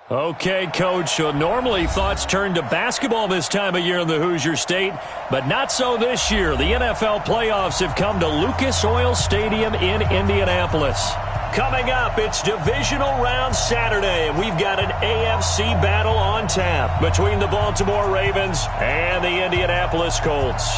Okay, Coach, so normally thoughts turn to basketball this time of year in the Hoosier State, but not so this year. The NFL playoffs have come to Lucas Oil Stadium in Indianapolis. Coming up, it's divisional round Saturday, and we've got an AFC battle on tap between the Baltimore Ravens and the Indianapolis Colts.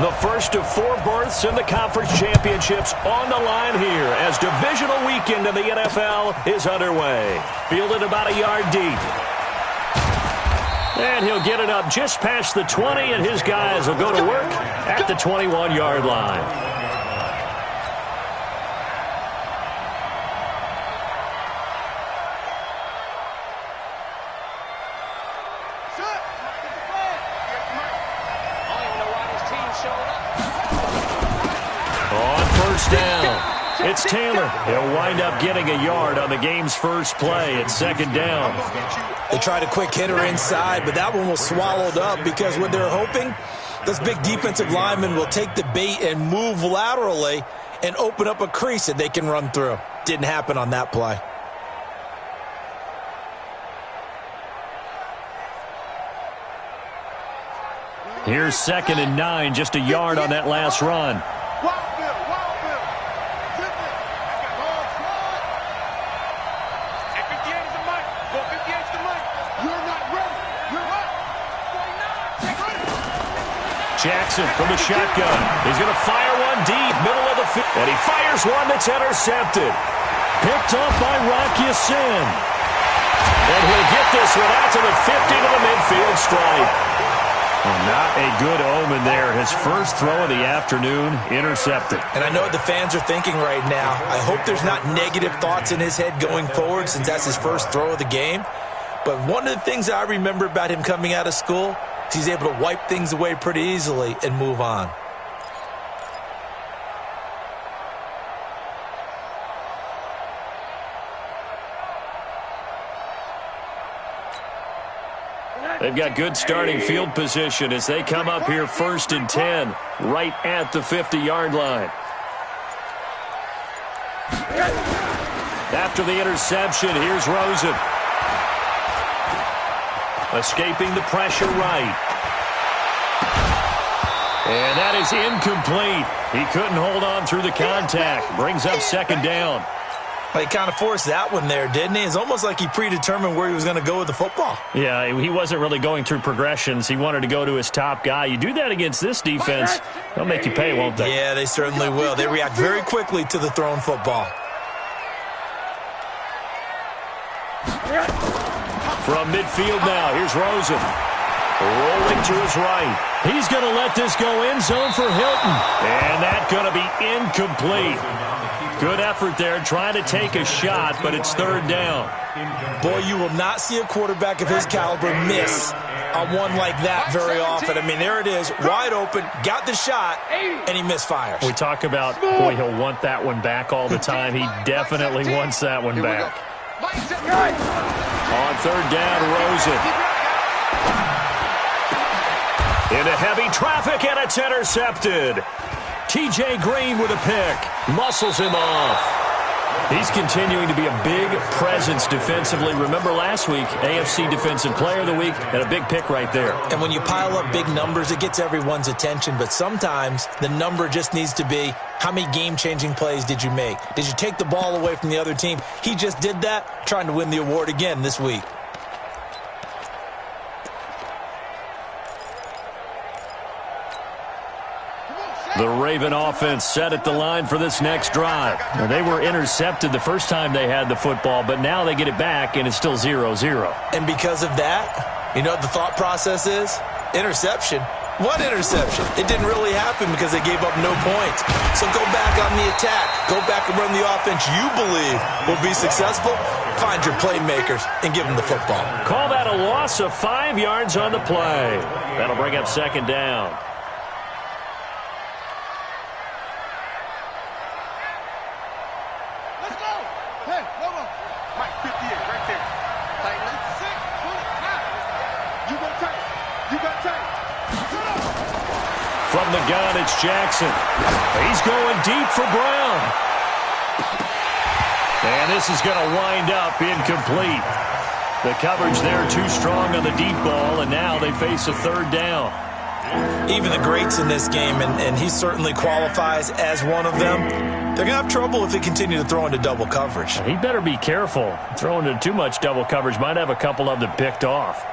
The first of 4 berths in the conference championships on the line here as divisional weekend in the NFL is underway. Fielded about a yard deep. And he'll get it up just past the 20, and his guys will go to work at the 21-yard line. Down. It's Taylor. He'll wind up getting a yard on the game's first play. It's second down. They tried a quick hitter inside, but that one was swallowed up because what they're hoping, those big defensive linemen will take the bait and move laterally and open up a crease that they can run through. Didn't happen on that play. Here's 2nd and 9, just a yard on that last run. Jackson from the shotgun. He's going to fire one deep, middle of the field. And he fires one that's intercepted. Picked up by Rock Ya-Sin. And he'll get this one out to the 50 to the midfield stripe. Well, not a good omen there. His first throw of the afternoon, intercepted. And I know what the fans are thinking right now. I hope there's not negative thoughts in his head going forward since that's his first throw of the game. But one of the things I remember about him coming out of school, he's able to wipe things away pretty easily and move on. They've got good starting field position as they come up here 1st and 10, right at the 50-yard line. After the interception, here's Rosen. Escaping the pressure right. And that is incomplete. He couldn't hold on through the contact. Brings up 2nd down. He kind of forced that one there, didn't he? It's almost like he predetermined where he was going to go with the football. Yeah, he wasn't really going through progressions. He wanted to go to his top guy. You do that against this defense, they'll make you pay, won't they? Yeah, they certainly will. They react very quickly to the thrown football. From midfield now, here's Rosen. Rolling to his right. He's going to let this go end zone for Hilton. And that's going to be incomplete. Good effort there, trying to take a shot, but it's 3rd down. Boy, you will not see a quarterback of his caliber miss on one like that very often. I mean, there it is, wide open, got the shot, and he misfires. We talk about, boy, he'll want that one back all the time. He definitely wants that one back. On 3rd down, Rosen. Into heavy traffic, and it's intercepted. T.J. Green with a pick. Muscles him off. He's continuing to be a big presence defensively. Remember last week, AFC Defensive Player of the Week, and a big pick right there. And when you pile up big numbers, it gets everyone's attention. But sometimes the number just needs to be, how many game-changing plays did you make? Did you take the ball away from the other team? He just did that, trying to win the award again this week. The Raven offense set at the line for this next drive. Now, they were intercepted the first time they had the football, but now they get it back, and it's still 0-0. And because of that, you know what the thought process is? Interception. What interception? It didn't really happen because they gave up no points. So go back on the attack. Go back and run the offense you believe will be successful. Find your playmakers and give them the football. Call that a loss of 5 yards on the play. That'll bring up second down. Let's go. Hey, hold on. Mike, 58 right there. Tight left. 6, 4, 5. You go tight. You got tight. From the gun, it's Jackson. He's going deep for Brown. And this is going to wind up incomplete. The coverage there too strong on the deep ball, and now they face a third down. Even the greats in this game, and he certainly qualifies as one of them, they're going to have trouble if they continue to throw into double coverage. He better be careful. Throwing into too much double coverage might have a couple of them picked off.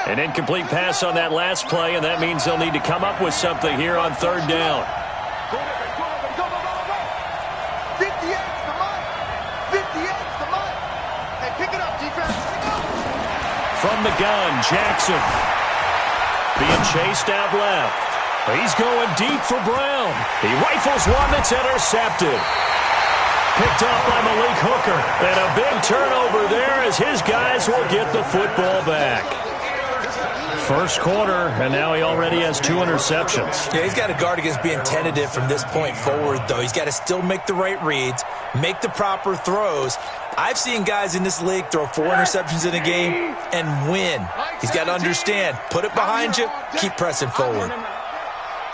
An incomplete pass on that last play, and that means they'll need to come up with something here on third down. 58's the money. 58's the money. Hey, pick it up, defense. From the gun, Jackson. Being chased out left. He's going deep for Brown. He rifles one that's intercepted. Picked off by Malik Hooker. And a big turnover there as his guys will get the football back. First quarter, and now he already has 2 interceptions. Yeah, he's got to guard against being tentative from this point forward, though. He's got to still make the right reads, make the proper throws. I've seen guys in this league throw 4 interceptions in a game and win. He's got to understand, put it behind you, keep pressing forward.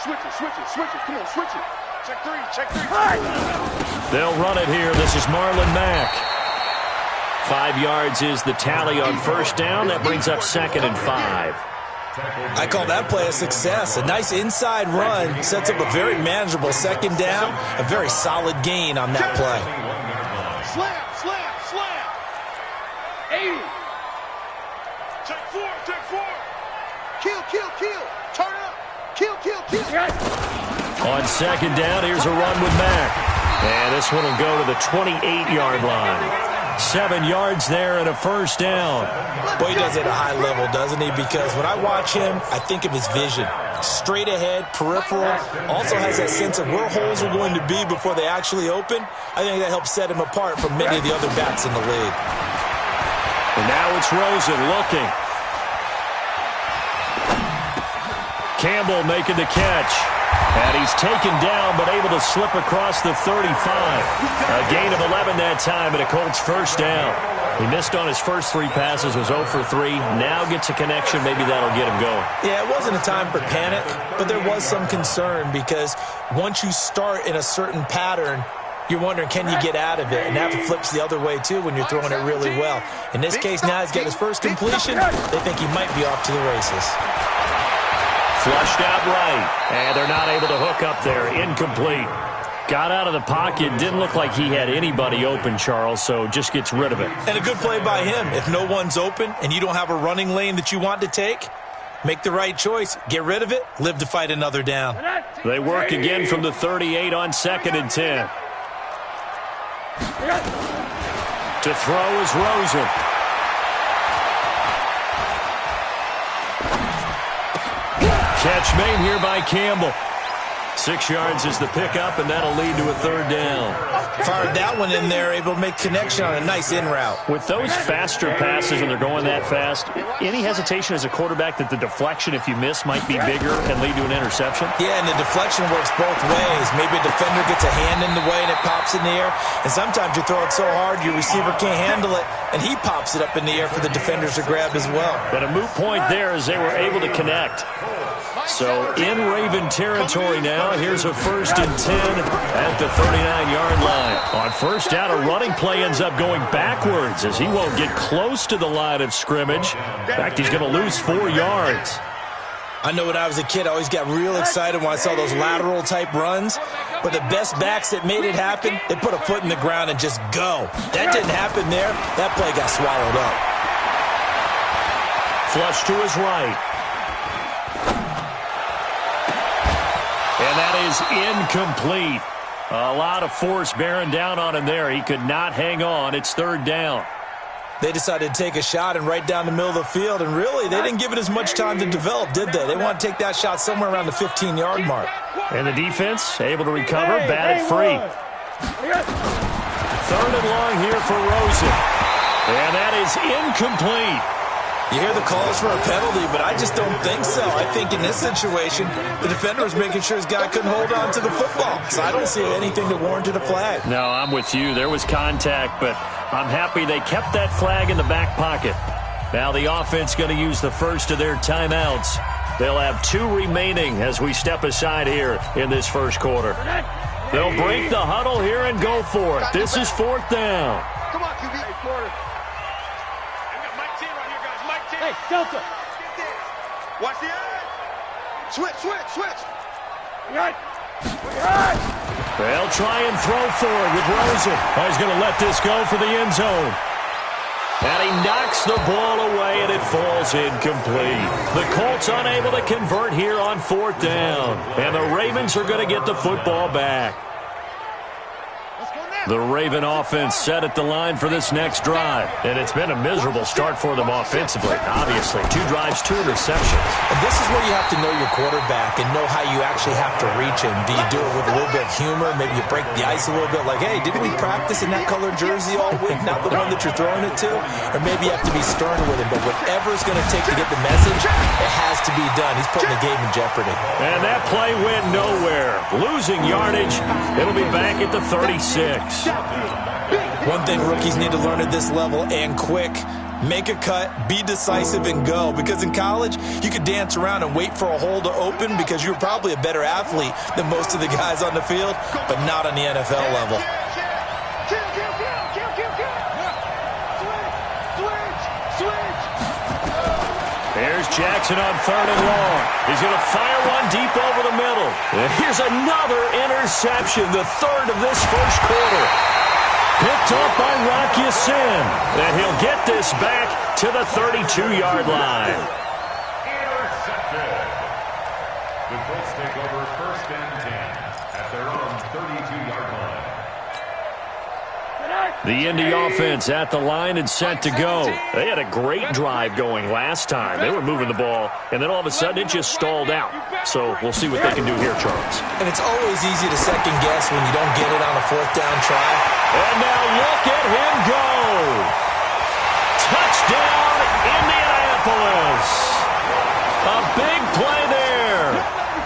Switch it, switch it, switch it. Come on, switch it. Check 3, check 3. They'll run it here. This is Marlon Mack. 5 yards is the tally on first down. That brings up 2nd and 5. I call that play a success. A nice inside run sets up a very manageable second down, a very solid gain on that play. Slam, slam, slam. 80. Check 4, check 4. Kill, kill, kill. Turn up. Kill, kill, kill. On second down, here's a run with Mack. And this one will go to the 28-yard line. 7 yards there and a first down. Boy, he does it at a high level, doesn't he? Because when I watch him, I think of his vision. Straight ahead, peripheral. Also has that sense of where holes are going to be before they actually open. I think that helps set him apart from many of the other backs in the league. And now it's Rosen looking. Campbell making the catch. And he's taken down, but able to slip across the 35. A gain of 11 that time, and a Colts first down. He missed on his first 3 passes, was 0 for 3. Now gets a connection. Maybe that'll get him going. Yeah, it wasn't a time for panic, but there was some concern because once you start in a certain pattern, you're wondering, can you get out of it? And that flips the other way, too, when you're throwing it really well. In this case, now he's got his first completion. They think he might be off to the races. Flushed out right, and they're not able to hook up there. Incomplete. Got out of the pocket. Didn't look like he had anybody open, Charles, so just gets rid of it. And a good play by him. If no one's open and you don't have a running lane that you want to take, make the right choice. Get rid of it. Live to fight another down. They work again from the 38 on 2nd and 10. To throw is Rosen. Catch made here by Campbell. 6 yards is the pickup, and that'll lead to a third down. Fired that one in there, able to make connection on a nice in route. With those faster passes when they're going that fast, any hesitation as a quarterback that the deflection, if you miss, might be bigger and lead to an interception? Yeah, and the deflection works both ways. Maybe a defender gets a hand in the way and it pops in the air. And sometimes you throw it so hard your receiver can't handle it, and he pops it up in the air for the defenders to grab as well. But a moot point there as they were able to connect. So in Raven territory now, here's a 1st and 10 at the 39-yard line. On first down, a running play ends up going backwards as he won't get close to the line of scrimmage. In fact, he's going to lose 4 yards. I know when I was a kid, I always got real excited when I saw those lateral-type runs. But the best backs that made it happen, they put a foot in the ground and just go. That didn't happen there. That play got swallowed up. Flush to his right. And that is incomplete. A lot of force bearing down on him there. He could not hang on. It's third down. They decided to take a shot and right down the middle of the field, and really, they didn't give it as much time to develop, did they? They want to take that shot somewhere around the 15-yard mark. And the defense able to recover, batted free. 3rd and long here for Rosen. And that is incomplete. You hear the calls for a penalty, but I just don't think so. I think in this situation, the defender was making sure his guy couldn't hold on to the football. So I don't see anything that warranted a flag. No, I'm with you. There was contact, but I'm happy they kept that flag in the back pocket. Now the offense going to use the first of their timeouts. They'll have 2 remaining as we step aside here in this first quarter. They'll break the huddle here and go for it. This is 4th down. Come on, QB. Hey, Delta. Watch the edge. Switch. They'll try and throw for it with Rosen. Oh, he's going to let this go for the end zone. And he knocks the ball away, and it falls incomplete. The Colts unable to convert here on 4th down. And the Ravens are going to get the football back. The Raven offense set at the line for this next drive. And it's been a miserable start for them offensively, obviously. 2 drives, 2 interceptions. And this is where you have to know your quarterback and know how you actually have to reach him. Do you do it with a little bit of humor? Maybe you break the ice a little bit like, hey, didn't we practice in that colored jersey all week? Not the one that you're throwing it to? Or maybe you have to be stern with him. But whatever it's going to take to get the message, it has to be done. He's putting the game in jeopardy. And that play went nowhere. Losing yardage. It'll be back at the 36. One thing rookies need to learn at this level, and quick, make a cut, be decisive, and go. Because in college, you could dance around and wait for a hole to open because you're probably a better athlete than most of the guys on the field, but not on the NFL level. There's Jackson on 3rd and long. He's going to fire one deep over the middle. And here's another interception, the 3rd of this first quarter. Picked up by Rocky Sin. And he'll get this back to the 32-yard line. Intercepted. The Colts take over 1st and 10 at their own 32-yard line. The Indy offense at the line and set to go. They had a great drive going last time. They were moving the ball, and then all of a sudden it just stalled out. So we'll see what they can do here, Charles. And it's always easy to second guess when you don't get it on a 4th down try. And now look at him go. Touchdown, Indianapolis. A big play there.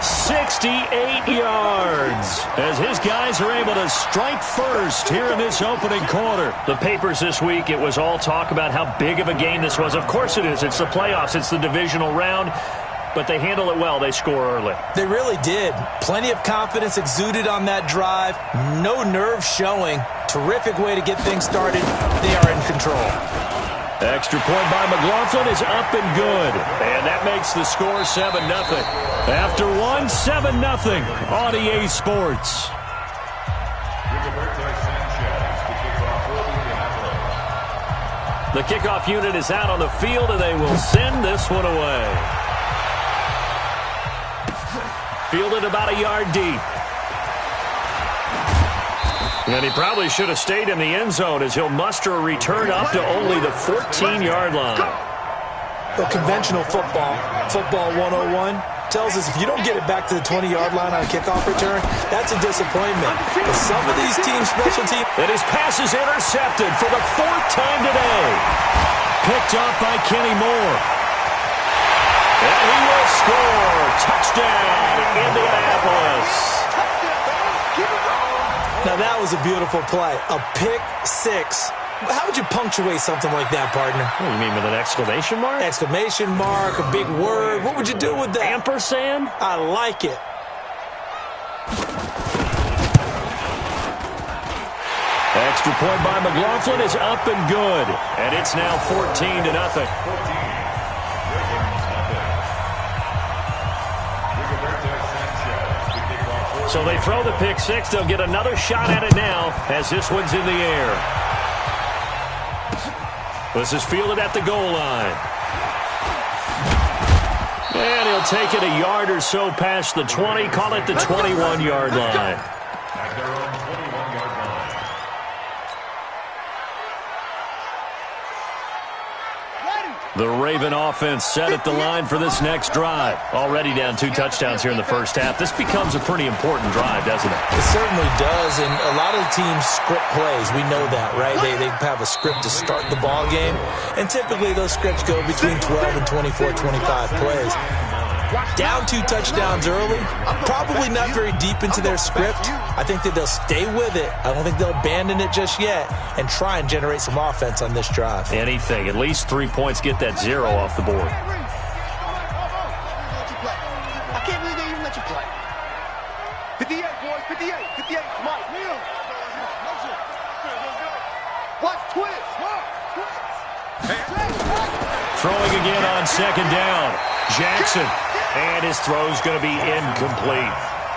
68 yards as his guys are able to strike first here in this opening quarter. The papers this week, it was all talk about how big of a game this was. Of course it is. It's the playoffs. It's the divisional round. But they handle it well. They score early. They really did. Plenty of confidence exuded on that drive. No nerve showing. Terrific way to get things started. They are in control. Extra point by McLaughlin is up and good. And that makes the score 7-0. After one, 7-0 on EA Sports. The kickoff unit is out on the field, and they will send this one away. Fielded about a yard deep. And he probably should have stayed in the end zone as he'll muster a return up to only the 14-yard line. Well, conventional football 101, tells us if you don't get it back to the 20-yard line on a kickoff return, that's a disappointment. But some of these teams' special teams... And his pass is intercepted for the 4th time today. Picked up by Kenny Moore. And he will score. Touchdown, Indianapolis. Now, that was a beautiful play. A pick six. How would you punctuate something like that, partner? What do you mean, with an exclamation mark? Exclamation mark, a big word. What would you do with that? Ampersand? I like it. Extra point by McLaughlin is up and good. And it's now 14-0. So they throw the pick six. They'll get another shot at it now as this one's in the air. This is fielded at the goal line. And he'll take it a yard or so past the 20. Call it the 21-yard line. At their own 21-yard line. The Raven offense set at the line for this next drive. Already down 2 touchdowns here in the first half. This becomes a pretty important drive, doesn't it? It certainly does, and a lot of teams script plays. We know that, right? They have a script to start the ball game, and typically those scripts go between 12 and 24, 25 plays. Down 2 touchdowns early, probably not very deep into their script. I think that they'll stay with it. I don't think they'll abandon it just yet and try and generate some offense on this drive. Anything. At least 3 points, get that 0 off the board. I can't believe they even let you play. 58, boys, 58, 58, Mike. Watch, twist. Throwing again on second down. Jackson. And his throw's going to be incomplete.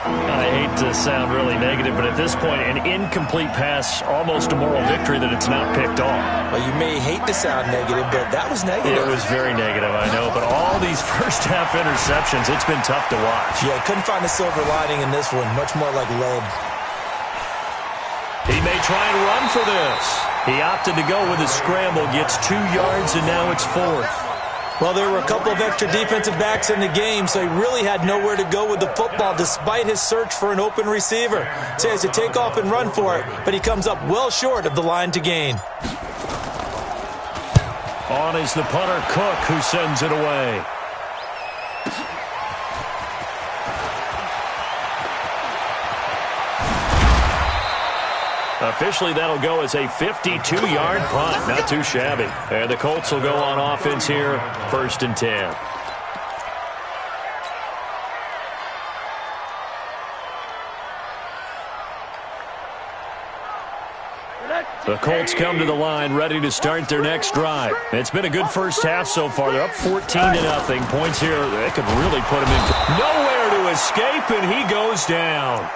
I hate to sound really negative, but at this point, an incomplete pass, almost a moral victory that it's not picked off. Well, you may hate to sound negative, but that was negative. It was very negative, I know, but all these first-half interceptions, it's been tough to watch. Yeah, couldn't find a silver lining in this one. Much more like lead. He may try and run for this. He opted to go with a scramble, gets 2 yards, and now it's 4th. Well, there were a couple of extra defensive backs in the game, so he really had nowhere to go with the football despite his search for an open receiver. So he has to take off and run for it, but he comes up well short of the line to gain. On is the punter, Cook, who sends it away. Officially, that'll go as a 52-yard punt. Not too shabby. And the Colts will go on offense here, 1st and 10. The Colts come to the line, ready to start their next drive. It's been a good first half so far. They're up 14-0. Points here, they could really put him in. Nowhere to escape, and he goes down.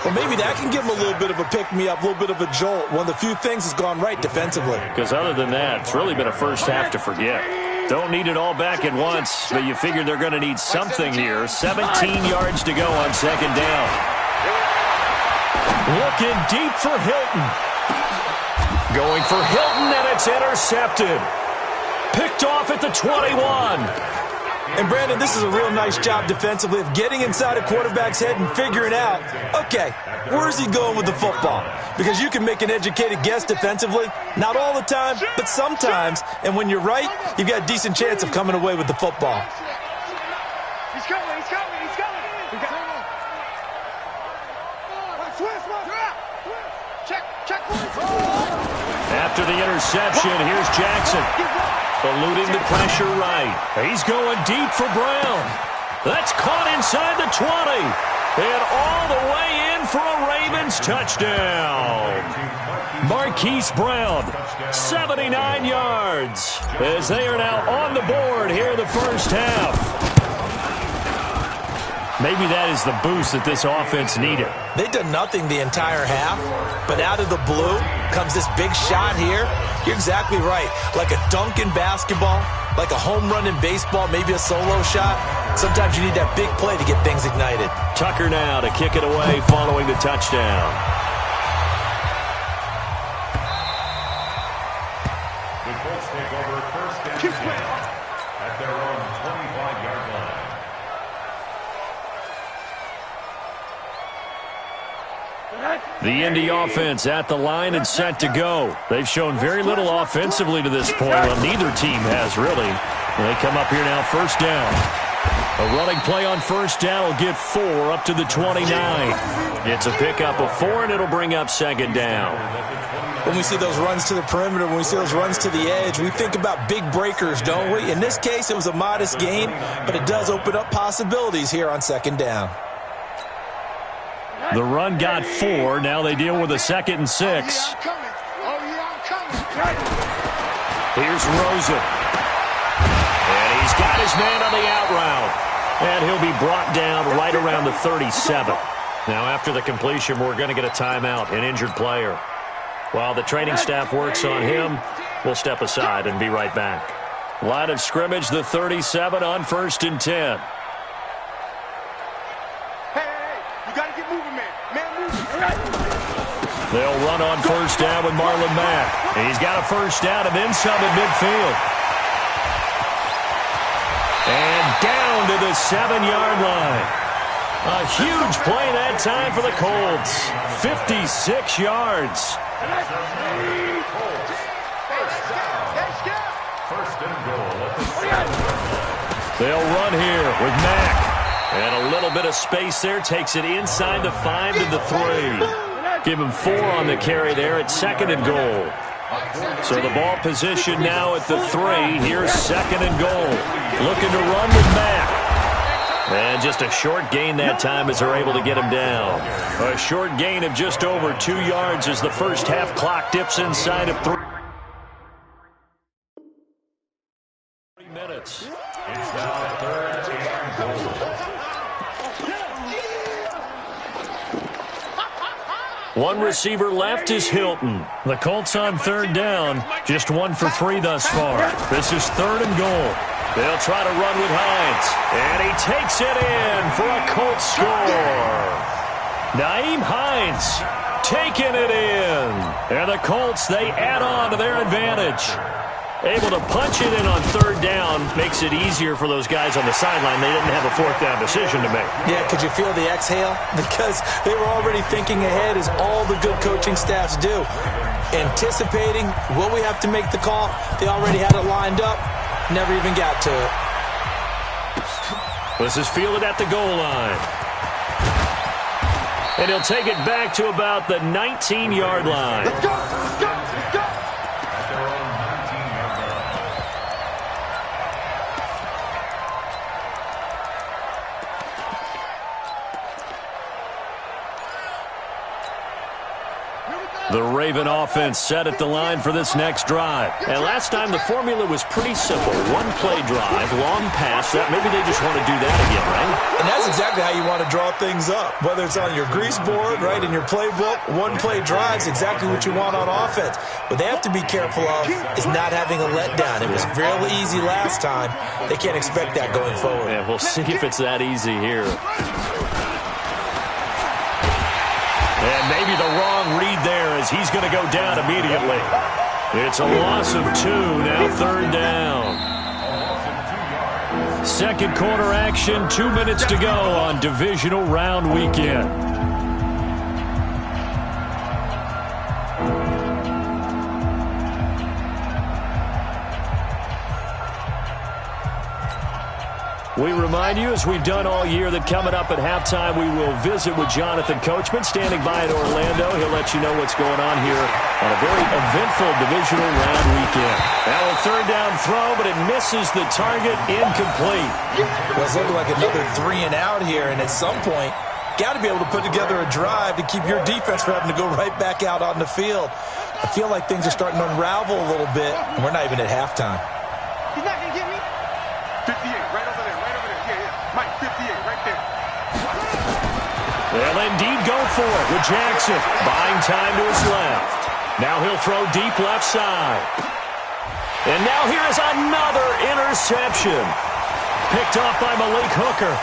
Well, maybe that can give him a little bit of a pick-me-up, a little bit of a jolt. One of the few things has gone right defensively. Because other than that, it's really been a first half to forget. Don't need it all back at once, but you figure they're going to need something here. 17 yards to go on second down. Looking deep for Hilton. Going for Hilton, and it's intercepted. Picked off at the 21. And, Brandon, this is a real nice job defensively of getting inside a quarterback's head and figuring out, okay, where's he going with the football? Because you can make an educated guess defensively, not all the time, but sometimes. And when you're right, you've got a decent chance of coming away with the football. He's coming, he's coming, he's coming. Check. After the interception, here's Jackson. Eluding the pressure right. He's going deep for Brown. That's caught inside the 20. And all the way in for a Ravens touchdown. Marquise Brown, 79 yards. As they are now on the board here in the first half. Maybe that is the boost that this offense needed. They've done nothing the entire half, but out of the blue comes this big shot here. You're exactly right. Like a dunk in basketball, like a home run in baseball, maybe a solo shot. Sometimes you need that big play to get things ignited. Tucker now to kick it away following the touchdown. The Colts take over 1st and 10 at their own 25-yard line. The Indy offense at the line and set to go. They've shown very little offensively to this point. Well, neither team has really. They come up here now, 1st down. A running play on 1st down will get 4 up to the 29. It's a pickup of 4, and it'll bring up 2nd down. When we see those runs to the perimeter, when we see those runs to the edge, we think about big breakers, don't we? In this case, it was a modest gain, but it does open up possibilities here on 2nd down. The run got 4. Now they deal with a 2nd and 6. Here's Rosen. And he's got his man on the out route. And he'll be brought down right around the 37. Now after the completion, we're going to get a timeout, an injured player. While the training staff works on him, we'll step aside and be right back. Line of scrimmage, the 37 on 1st and 10. You gotta get moving, man. They'll run on 1st down with Marlon Mack. And he's got a 1st down and then some at midfield. down to the 7-yard line. A huge play that time for the Colts. 56 yards. First and goal at the 7. They'll run here with Mack. And a little bit of space there. Takes it inside the 5 to the 3. Give him 4 on the carry there at 2nd and goal. So the ball position now at the 3. Here's 2nd and goal. Looking to run with Mack. And just a short gain that time as they're able to get him down. A short gain of just over 2 yards as the first half clock dips inside of 3 minutes. It's now 3rd and goal. One receiver left is Hilton. The Colts on 3rd down. Just 1 for 3 thus far. This is 3rd and goal. They'll try to run with Hines. And he takes it in for a Colts score. Nyheim Hines taking it in. And the Colts, they add on to their advantage. Able to punch it in on 3rd down makes it easier for those guys on the sideline. They didn't have a 4th down decision to make. Yeah, could you feel the exhale? Because they were already thinking ahead, as all the good coaching staffs do. Anticipating, will we have to make the call? They already had it lined up. Never even got to it. This is fielded at the goal line. And he'll take it back to about the 19-yard line. Let's go! Let's go! Let's go! At their own 19-yard line. The Raven offense set at the line for this next drive. And last time the formula was pretty simple. One play drive, long pass. That maybe they just want to do that again, right? And that's exactly how you want to draw things up. Whether it's on your grease board, right, in your playbook, one play drive's exactly what you want on offense. What they have to be careful of is not having a letdown. It was real easy last time. They can't expect that going forward. Yeah, we'll see if it's that easy here. And maybe the wrong read there as he's going to go down immediately. It's a loss of 2, now 3rd down. Second quarter action, 2 minutes to go on divisional round weekend. We remind you, as we've done all year, that coming up at halftime, we will visit with Jonathan Coachman, standing by in Orlando. He'll let you know what's going on here on a very eventful divisional round weekend. Now a 3rd down throw, but it misses the target, incomplete. Well, it's looking like another 3 and out here, and at some point, got to be able to put together a drive to keep your defense from having to go right back out on the field. I feel like things are starting to unravel a little bit, and we're not even at halftime. He's not going to get me. 58, right over there, right over there. Yeah. Mike, 58, right there. They'll indeed go for it with Jackson. Buying time to his left. Now he'll throw deep left side. And now here is another interception. Picked off by Malik Hooker.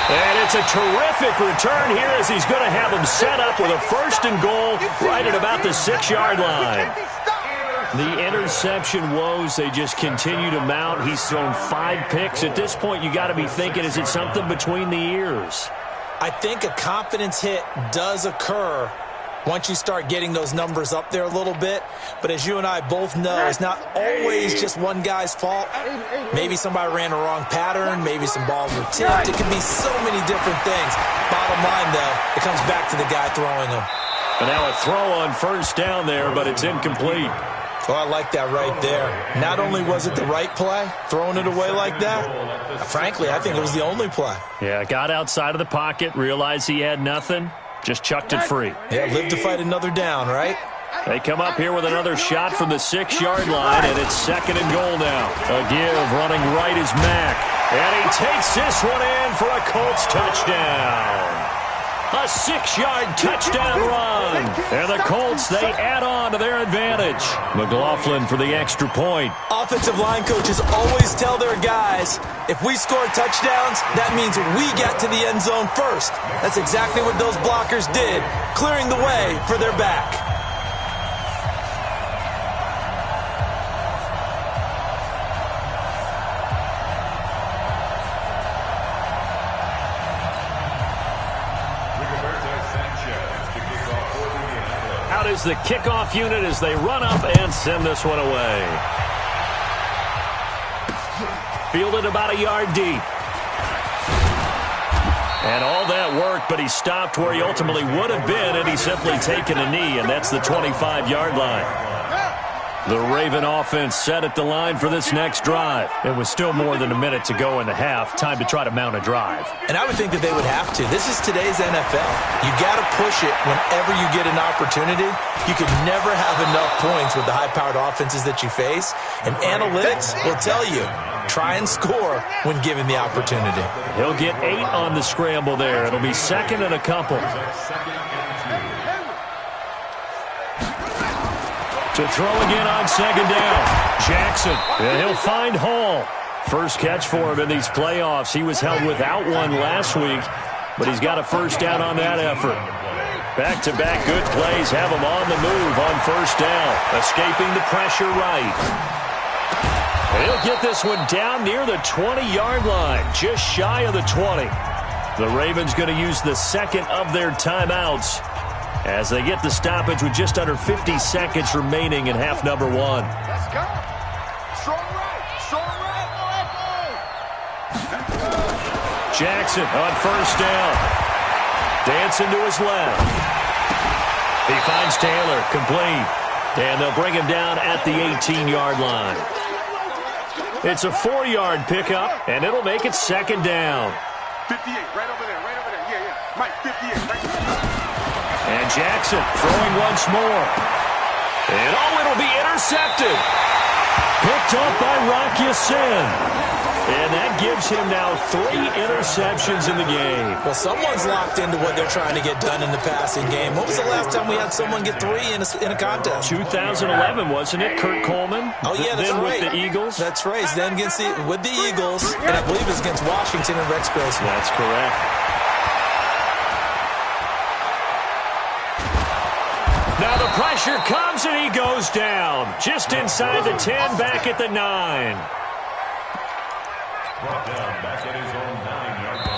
And it's a terrific return here as he's going to have him set up with a 1st and goal right at about the 6-yard line. The interception woes, they just continue to mount. He's thrown 5 picks. At this point, you got to be thinking, is it something between the ears? I think a confidence hit does occur once you start getting those numbers up there a little bit. But as you and I both know, it's not always just one guy's fault. Maybe somebody ran a wrong pattern. Maybe some balls were tipped. It could be so many different things. Bottom line, though, it comes back to the guy throwing them. And now a throw on 1st down there, but it's incomplete. Oh, I like that right there. Not only was it the right play, throwing it away like that, frankly, I think it was the only play. Yeah, got outside of the pocket, realized he had nothing, just chucked it free. Yeah, live to fight another down, right? They come up here with another shot from the 6-yard line, and it's 2nd and goal now. A give, running right is Mack. And he takes this one in for a Colts touchdown. A 6-yard touchdown run. And the Colts, they add on to their advantage. McLaughlin for the extra point. Offensive line coaches always tell their guys, if we score touchdowns, that means we get to the end zone first. That's exactly what those blockers did, clearing the way for their back. is the kickoff unit as they run up and send this one away. Fielded about a yard deep. And all that worked, but he stopped where he ultimately would have been, and he's simply taken a knee, and that's the 25-yard line. The Raven offense set at the line for this next drive. It was still more than a minute to go in the half. Time to try to mount a drive. And I would think that they would have to. This is today's NFL. You got to push it whenever you get an opportunity. You can never have enough points with the high-powered offenses that you face. And analytics will tell you, try and score when given the opportunity. He'll get 8 on the scramble there. It'll be second and a couple. To throw again on second down. Jackson, and he'll find Hall. First catch for him in these playoffs. He was held without one last week, but he's got a first down on that effort. Back-to-back good plays have him on the move on first down, escaping the pressure right. And he'll get this one down near the 20-yard line, just shy of the 20. The Ravens going to use the second of their timeouts as they get the stoppage with just under 50 seconds remaining in half number 1. Let's go. Strong right. Strong right. Jackson on first down. Dancing to his left. He finds Taylor, complete. And they'll bring him down at the 18-yard line. It's a 4-yard pickup, and it'll make it second down. 58, right over there, yeah. Mike, 58, right there. And Jackson throwing once more. And it'll be intercepted. Picked up by Rock Ya-Sin. And that gives him now 3 interceptions in the game. Well, someone's locked into what they're trying to get done in the passing game. When was the last time we had someone get 3 in a contest? 2011, wasn't it? Kurt Coleman? Oh, yeah, that's then right. With the Eagles? That's right. Then with the Eagles, and I believe it's against Washington and Rex Grossman. That's correct. Now the pressure comes, and he goes down. Just inside the 10, back at the 9.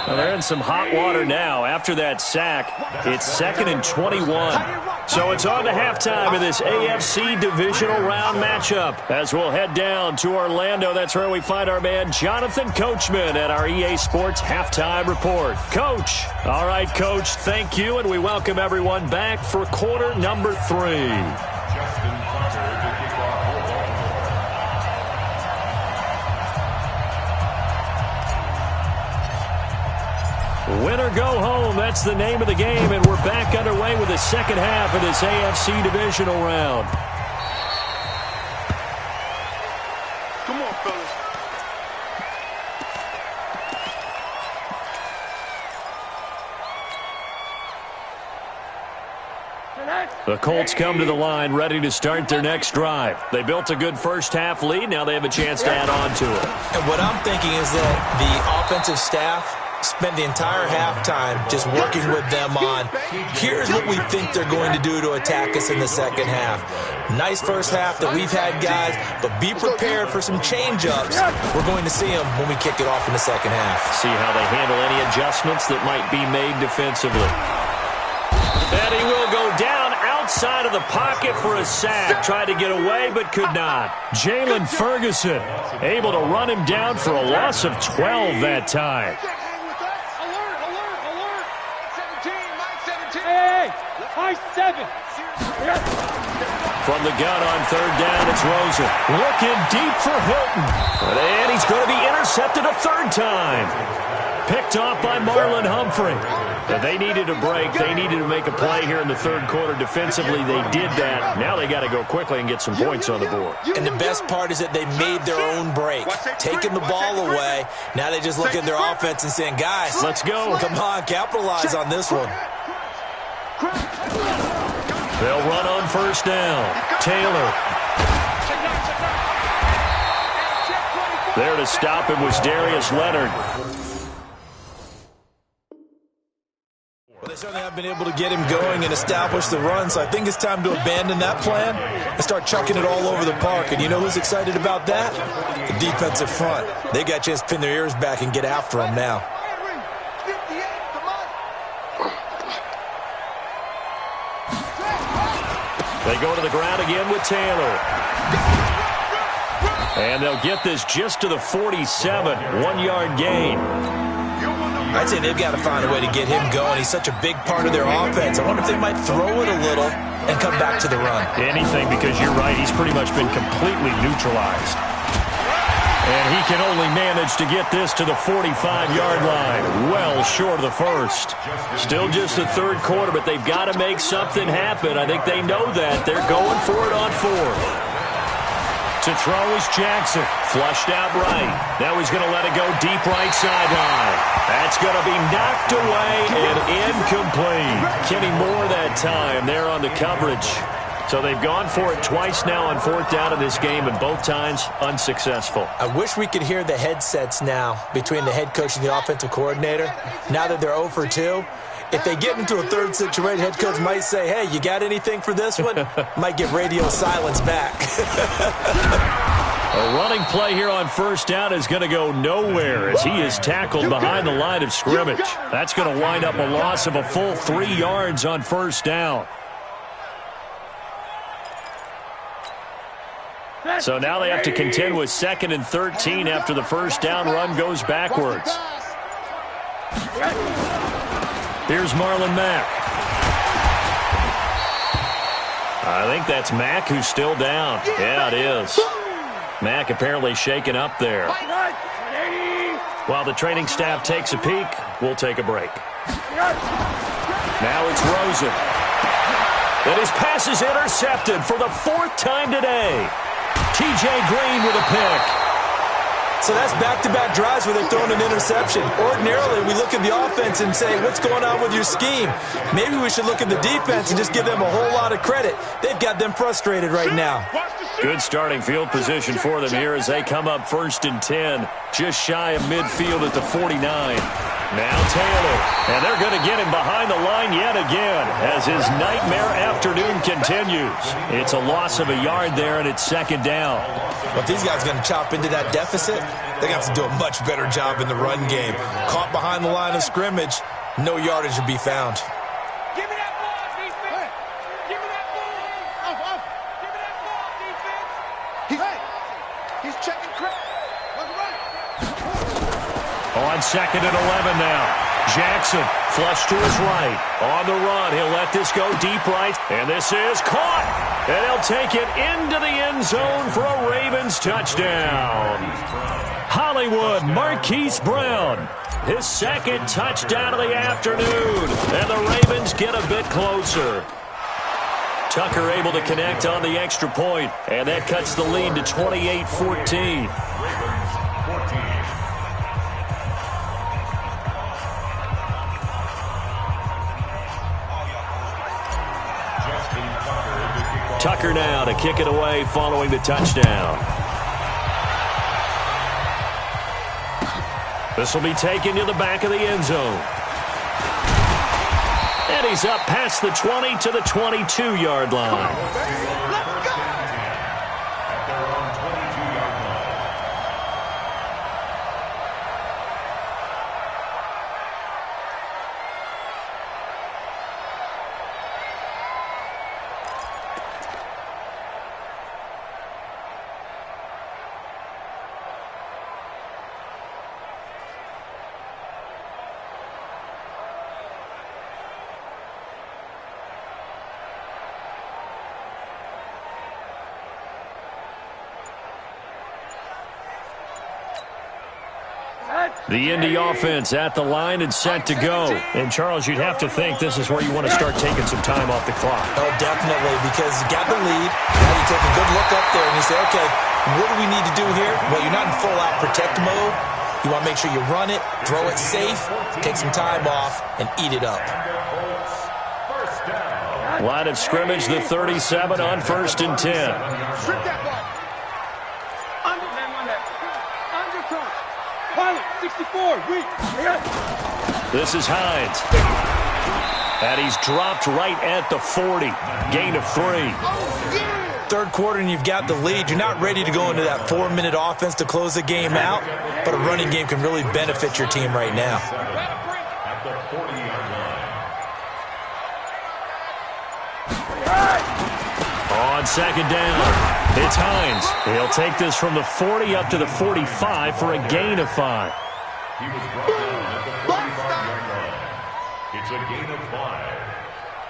Well, they're in some hot water now. After that sack, it's second and 21. So it's on to halftime in this AFC divisional round matchup. As we'll head down to Orlando, that's where we find our man Jonathan Coachman at our EA Sports Halftime Report. Coach. All right, Coach, thank you, and we welcome everyone back for quarter number 3. Win or go home, that's the name of the game, and we're back underway with the second half of this AFC divisional round. Come on, fellas. The Colts come to the line ready to start their next drive. They built a good first-half lead. Now they have a chance to add on to it. And what I'm thinking is that the offensive staff spent the entire halftime just working with them on, here's what we think they're going to do to attack us in the second half. Nice first half that we've had, guys, but be prepared for some change-ups. We're going to see them when we kick it off in the second half. See how they handle any adjustments that might be made defensively. And he will go down outside of the pocket for a sack. Tried to get away, but could not. Jalen Ferguson able to run him down for a loss of 12 that time. From the gun on third down, it's Rosen. Looking deep for Hilton. And he's going to be intercepted a third time. Picked off by Marlon Humphrey. They needed a break. They needed to make a play here in the third quarter. Defensively, they did that. Now they got to go quickly and get some points on the board. And the best part is that they made their own break, taking the ball away. Now they just look at their offense and saying, guys, let's go. Come on, capitalize on this one. They'll run on first down. Taylor. There to stop him was Darius Leonard. Well, they certainly have been able to get him going and establish the run, so I think it's time to abandon that plan and start chucking it all over the park. And you know who's excited about that? The defensive front. They got a chance to pin their ears back and get after him now. They go to the ground again with Taylor. And they'll get this just to the 47, 1-yard gain. I'd say they've got to find a way to get him going. He's such a big part of their offense. I wonder if they might throw it a little and come back to the run. Anything, because you're right, he's pretty much been completely neutralized. And he can only manage to get this to the 45-yard line, well short of the first. Still just the third quarter, but they've got to make something happen. I think they know that. They're going for it on fourth. To throw is Jackson. Flushed out right. Now he's going to let it go deep right sideline. That's going to be knocked away and incomplete. Kenny Moore that time there on the coverage. So they've gone for it twice now on fourth down in this game, and both times unsuccessful. I wish we could hear the headsets now between the head coach and the offensive coordinator. Now that they're 0 for 2, if they get into a third situation, head coach might say, hey, you got anything for this one? Might get radio silence back. A running play here on first down is going to go nowhere as he is tackled behind the line of scrimmage. That's going to wind up a loss of a full 3 yards on first down. So now they have to contend with 2nd and 13 after the first down run goes backwards. Here's Marlon Mack. I think that's Mack who's still down. Yeah, it is. Mack apparently shaken up there. While the training staff takes a peek, we'll take a break. Now it's Rosen. And his pass is intercepted for the 4th time today. T.J. Green with a pick. So that's back-to-back drives where they're throwing an interception. Ordinarily, we look at the offense and say, what's going on with your scheme? Maybe we should look at the defense and just give them a whole lot of credit. They've got them frustrated right now. Good starting field position for them here as they come up 1st and 10. Just shy of midfield at the 49. Now Taylor. And they're going to get him behind the line yet again as his nightmare afternoon continues. It's a loss of a yard there, and it's 2nd down. Well, if these guys are going to chop into that deficit, they're going to have to do a much better job in the run game. Caught behind the line of scrimmage, no yardage to be found. Give me that ball, defense! Give me that ball! Off! Give me that ball, defense! He's checking crack. On 2nd and 11 now. Jackson flush to his right. On the run, he'll let this go deep right. And this is caught. And he'll take it into the end zone for a Ravens touchdown. Hollywood Marquise Brown. His 2nd touchdown of the afternoon. And the Ravens get a bit closer. Tucker able to connect on the extra point. And that cuts the lead to 28-14. Tucker now to kick it away following the touchdown. This will be taken to the back of the end zone. And he's up past the 20 to the 22-yard line. The Indy offense at the line and set to go. And, Charles, you'd have to think this is where you want to start taking some time off the clock. Oh, definitely, because you got the lead. Now you take a good look up there and you say, okay, what do we need to do here? Well, you're not in full-out protect mode. You want to make sure you run it, throw it safe, take some time off, and eat it up. Line of scrimmage, the 37 on 1st and 10. Strip that ball. Pilot, 64, weak. This is Hines. And he's dropped right at the 40. Gain of 3. Third quarter and you've got the lead. You're not ready to go into that 4-minute offense to close the game out, but a running game can really benefit your team right now. At the 40-yard line. On second down, it's Hines. He'll take this from the 40 up to the 45 for a gain of 5. He was brought down at the 45-yard line. It's a gain of 5.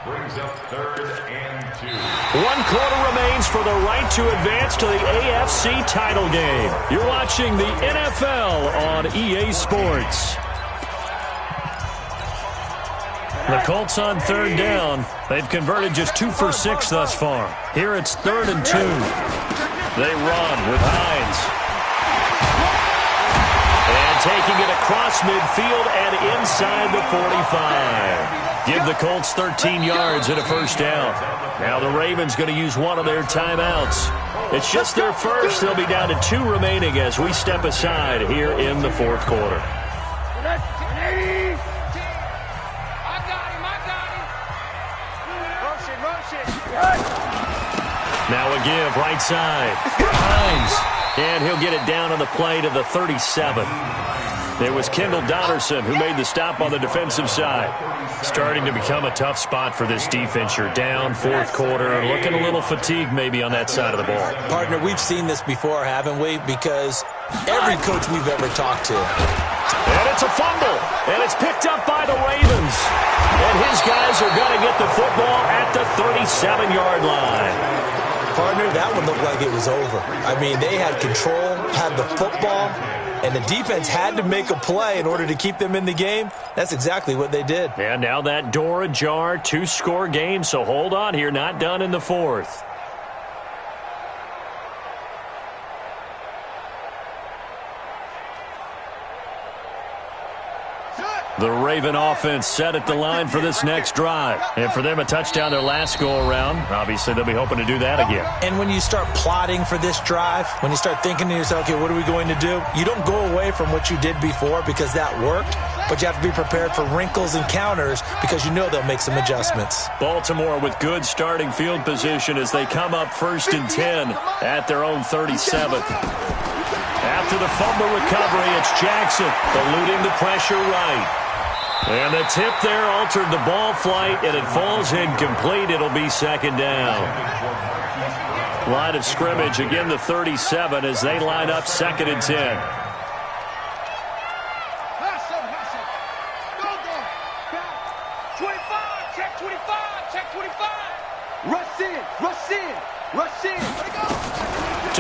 Brings up 3rd and 2. 1 quarter remains for the right to advance to the AFC title game. You're watching the NFL on EA Sports. The Colts on 3rd down. They've converted just 2 for 6 thus far. Here it's 3rd and 2. They run with Hines. And taking it across midfield and inside the 45. Give the Colts 13 yards and a first down. Now the Ravens going to use one of their timeouts. It's just their first. They'll be down to 2 remaining as we step aside here in the 4th quarter. Now a give right side. Hines. And he'll get it down on the play to the 37. It was Kendall Donnerson who made the stop on the defensive side. Starting to become a tough spot for this defense. You're down 4th quarter. Looking a little fatigued maybe on that side of the ball. Partner, we've seen this before, haven't we? Because every coach we've ever talked to. And it's a fumble. And it's picked up by the Ravens. And his guys are going to get the football at the 37-yard line. Partner, that one looked like it was over. I mean, they had control, had the football, and the defense had to make a play in order to keep them in the game. That's exactly what they did. And now that door ajar, 2-score game, so hold on here, not done in the 4th. The Raven offense set at the line for this next drive. And for them, a touchdown their last go-around. Obviously, they'll be hoping to do that again. And when you start plotting for this drive, when you start thinking to yourself, okay, what are we going to do? You don't go away from what you did before because that worked, but you have to be prepared for wrinkles and counters because you know they'll make some adjustments. Baltimore with good starting field position as they come up 1st and 10 at their own 37th. After the fumble recovery, it's Jackson eluding the pressure right. And the tip there altered the ball flight, and it falls incomplete. It'll be 2nd down. Line of scrimmage, again the 37 as they line up 2nd and 10. Check 25, check 25. Rush in, rush in, rush in. Let it go.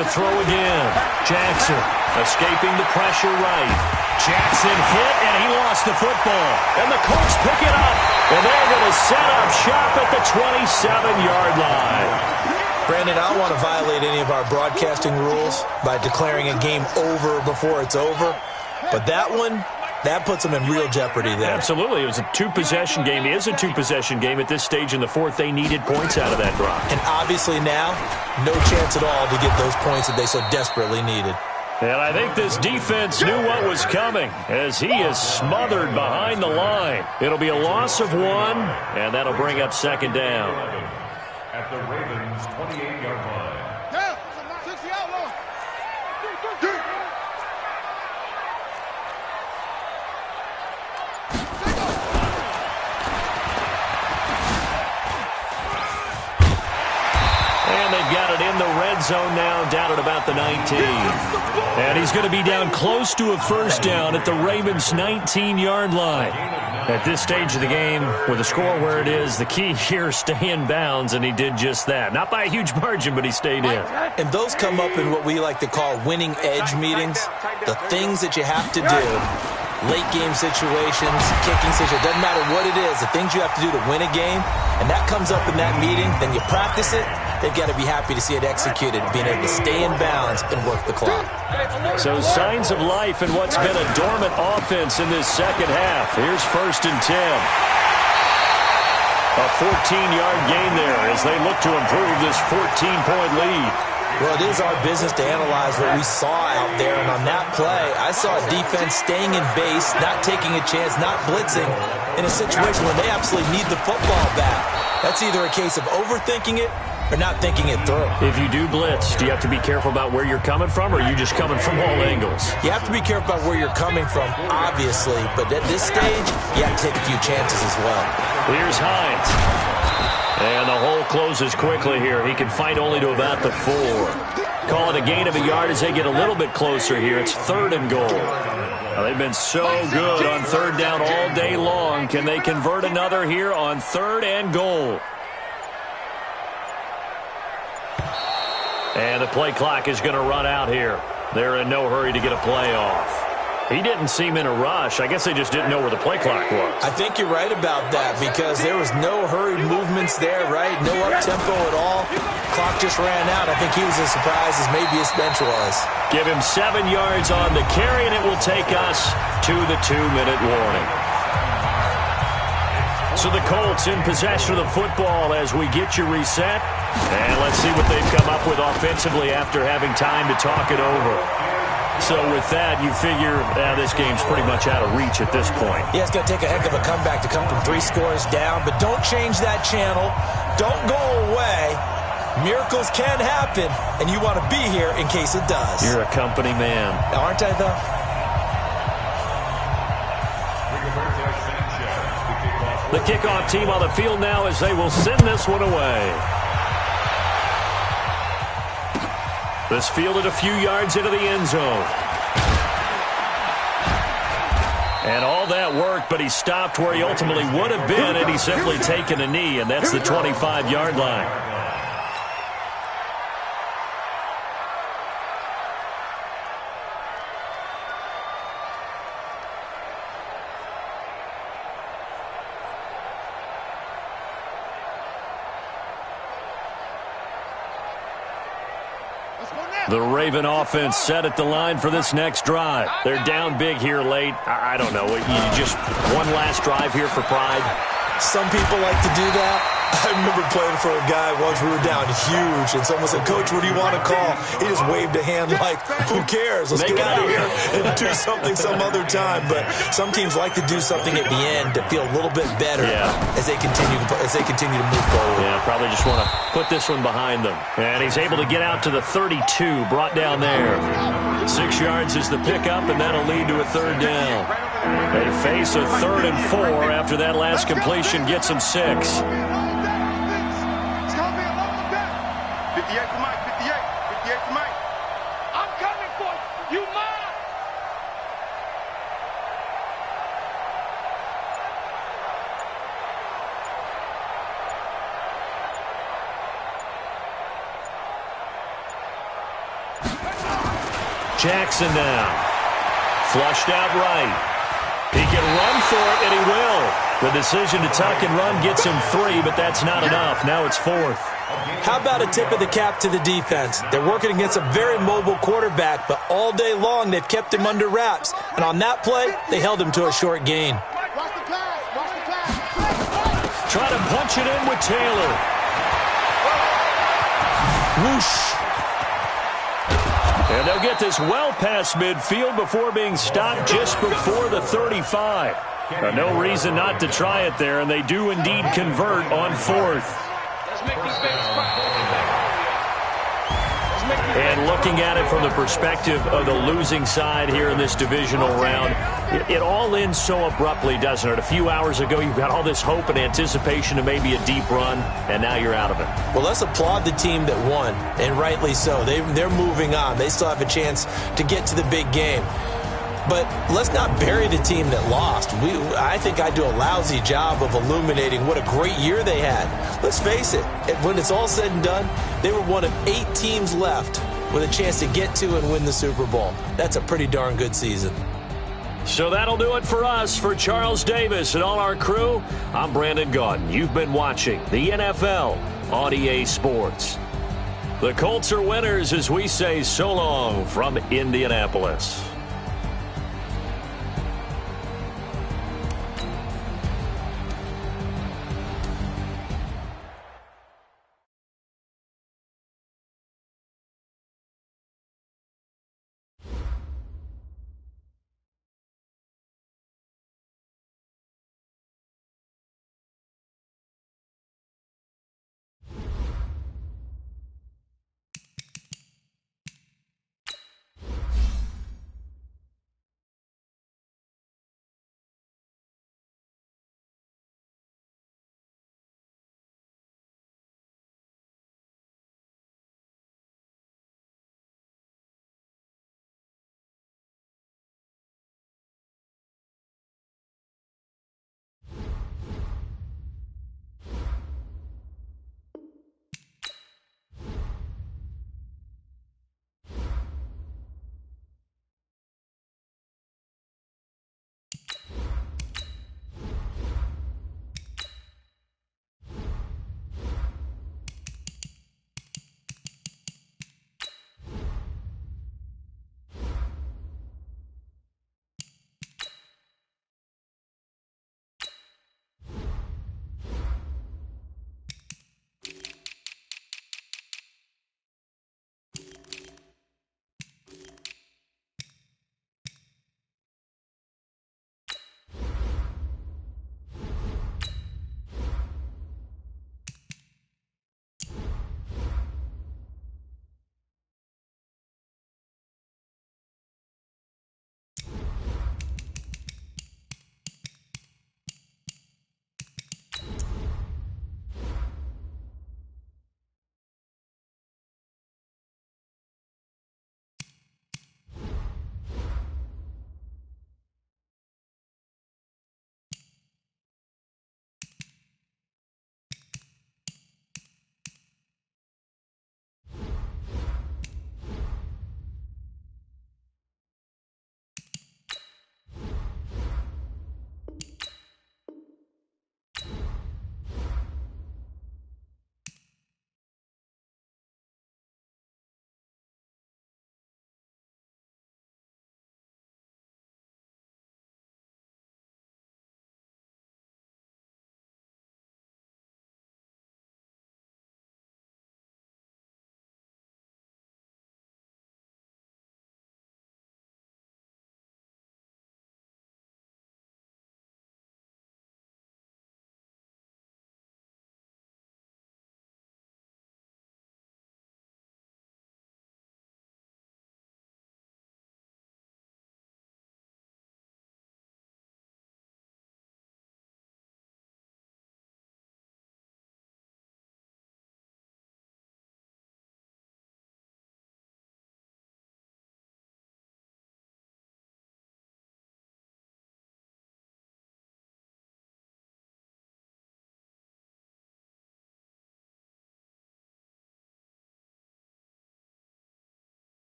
To throw again. Jackson escaping the pressure right. Jackson hit, and he lost the football. And the Colts pick it up. And they're going to set up shop at the 27-yard line. Brandon, I don't want to violate any of our broadcasting rules by declaring a game over before it's over. But that one, that puts them in real jeopardy there. Absolutely. It was a 2-possession game. It is a 2-possession game at this stage in the 4th. They needed points out of that drive. And obviously now, no chance at all to get those points that they so desperately needed. And I think this defense knew what was coming as he is smothered behind the line. It'll be a loss of 1, and that'll bring up 2nd down. At the Ravens' 28-yard line. Yeah, 60 outlaw. And they've got it in the red zone now, down at about the 19. And he's going to be down close to a first down at the Ravens' 19-yard line. At this stage of the game, with the score where it is, the key here, stay in bounds, and he did just that. Not by a huge margin, but he stayed in. And those come up in what we like to call winning edge meetings. The things that you have to do, late game situations, kicking situations, doesn't matter what it is, the things you have to do to win a game, and that comes up in that meeting, then you practice it. They've got to be happy to see it executed, being able to stay in bounds and work the clock. So signs of life in what's been a dormant offense in this second half. Here's 1st and 10. A 14-yard gain there as they look to improve this 14-point lead. Well, it is our business to analyze what we saw out there, and on that play, I saw a defense staying in base, not taking a chance, not blitzing, in a situation where they absolutely need the football back. That's either a case of overthinking it or not thinking it through. If you do blitz, do you have to be careful about where you're coming from, or are you just coming from all angles? You have to be careful about where you're coming from, obviously, but at this stage, you have to take a few chances as well. Here's Hines. And the hole closes quickly here. He can fight only to about the 4. Call it a gain of a yard as they get a little bit closer here. It's 3rd and goal. Now, they've been so good on 3rd down all day long. Can they convert another here on 3rd and goal? And the play clock is going to run out here. They're in no hurry to get a play off. He didn't seem in a rush. I guess they just didn't know where the play clock was. I think you're right about that because there was no hurried movements there, right? No up-tempo at all. Clock just ran out. I think he was as surprised as maybe his bench was. Give him 7 yards on the carry, and it will take us to the 2-minute warning. So the Colts in possession of the football as we get you reset. And let's see what they've come up with offensively after having time to talk it over. So with that, you figure this game's pretty much out of reach at this point. Yeah, it's going to take a heck of a comeback to come from 3 scores down, but don't change that channel. Don't go away. Miracles can happen, and you want to be here in case it does. You're a company man. Aren't I, though? The kickoff team on the field now as they will send this one away. This fielded a few yards into the end zone. And all that worked, but he stopped where he ultimately would have been, and he's simply taken a knee, and that's the 25-yard line. The Raven offense set at the line for this next drive. They're down big here late. I don't know. You just one last drive here for pride? Some people like to do that. I remember playing for a guy once. We were down huge, and someone said, "Coach, what do you want to call?" He just waved a hand like, "Who cares? Let's get out of here and do something some other time." But some teams like to do something at the end to feel a little bit better as they continue to move forward. Yeah, probably just want to put this one behind them. And he's able to get out to the 32, brought down there. 6 yards is the pickup, and that'll lead to a 3rd down. They face a 3rd and 4 after that last completion gets them 6. 58 for Mike, 58. 58 for Mike. I'm coming for you. You mine. Jackson now. Flushed out right. He can run for it, and he will. The decision to tuck and run gets him 3, but that's not enough. Now it's 4th. How about a tip of the cap to the defense? They're working against a very mobile quarterback, but all day long they've kept him under wraps. And on that play, they held him to a short gain. Try to punch it in with Taylor. Whoosh. And they'll get this well past midfield before being stopped just before the 35. No reason not to try it there, and they do indeed convert on 4th. And looking at it from the perspective of the losing side here in this divisional round, it all ends so abruptly, doesn't it? A few hours ago, you've got all this hope and anticipation of maybe a deep run, and now you're out of it. Well, let's applaud the team that won, and rightly so. They're moving on. They still have a chance to get to the big game. But let's not bury the team that lost. I think I do a lousy job of illuminating what a great year they had. Let's face it, when it's all said and done, they were one of 8 teams left with a chance to get to and win the Super Bowl. That's a pretty darn good season. So that'll do it for us. For Charles Davis and all our crew, I'm Brandon Gaudin. You've been watching the NFL on EA Sports. The Colts are winners as we say so long from Indianapolis.